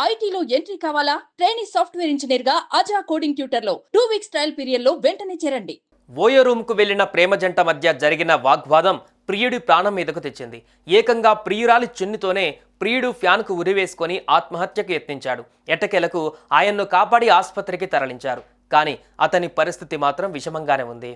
ఐటీలో ఎంట్రీ కావాలా? Trainee software engineer గా అజా కోడింగ్ ట్యూటర్ లో 2 వీక్స్ ట్రయల్ పీరియడ్ లో వెంటనే చేరండి. ఓయో రూమ్కు వెళ్లిన ప్రేమ జంట మధ్య జరిగిన వాగ్వాదం ప్రియుడి ప్రాణం మీదకు తెచ్చింది. ఏకంగా ప్రియురాలి చున్నితోనే ప్రియుడు ఫ్యాన్కు ఉరివేసుకొని ఆత్మహత్యకు యత్నించాడు. ఎట్టకేలకు ఆయన్ను కాపాడి ఆసుపత్రికి తరలించారు. కానీ అతని పరిస్థితి మాత్రం విషమంగానే ఉంది.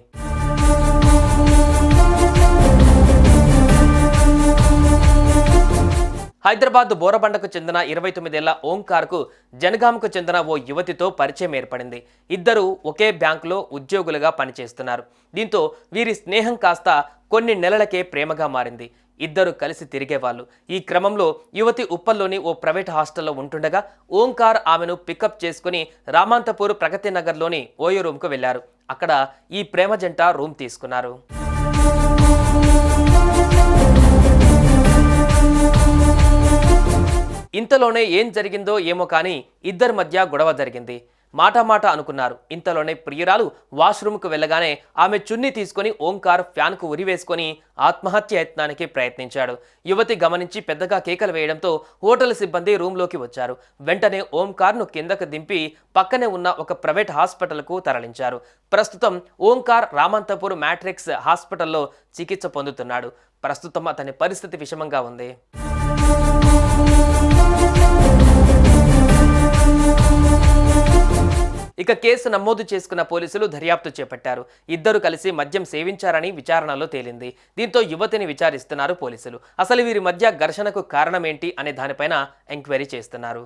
హైదరాబాద్ బోరబండకు చెందిన 29 ఏళ్ల ఓంకార్కు జనగాంకు చెందిన ఓ యువతితో పరిచయం ఏర్పడింది. ఇద్దరు ఒకే బ్యాంకులో ఉద్యోగులుగా పనిచేస్తున్నారు. దీంతో వీరి స్నేహం కాస్త కొన్ని నెలలకే ప్రేమగా మారింది. ఇద్దరు కలిసి తిరిగేవాళ్ళు. ఈ క్రమంలో యువతి ఉప్పల్లోని ఓ ప్రైవేట్ హాస్టల్లో ఉంటుండగా ఓంకార్ ఆమెను పికప్ చేసుకుని రామాంతపూర్ ప్రగతి నగర్లోని ఓయో రూమ్కు వెళ్లారు. అక్కడ ఈ ప్రేమ జంట రూమ్ తీసుకున్నారు. ఇంతలోనే ఏం జరిగిందో ఏమో కానీ ఇద్దరి మధ్య గొడవ జరిగింది. మాట అనుకున్నారు. ఇంతలోనే ప్రియురాలు వాష్రూమ్కు వెళ్ళగానే ఆమె చున్నీ తీసుకుని ఓంకార్ ఫ్యాన్కు ఉరివేసుకొని ఆత్మహత్య యత్నానికి ప్రయత్నించాడు. యువతి గమనించి పెద్దగా కేకలు వేయడంతో హోటల్ సిబ్బంది రూమ్లోకి వచ్చారు. వెంటనే ఓంకార్ను కిందకు దింపి పక్కనే ఉన్న ఒక ప్రైవేట్ హాస్పిటల్కు తరలించారు. ప్రస్తుతం ఓంకార్ రామంతపూర్ మ్యాట్రిక్స్ హాస్పిటల్లో చికిత్స పొందుతున్నాడు. ప్రస్తుతం అతని పరిస్థితి విషమంగా ఉంది. ఇక కేసు నమోదు చేసుకున్న పోలీసులు దర్యాప్తు చేపట్టారు. ఇద్దరు కలిసి మద్యం సేవించారని విచారణలో తేలింది. దీంతో యువతిని విచారిస్తున్నారు పోలీసులు. అసలు వీరి మధ్య ఘర్షణకు కారణమేంటి అనే దానిపైన ఎంక్వైరీ చేస్తున్నారు.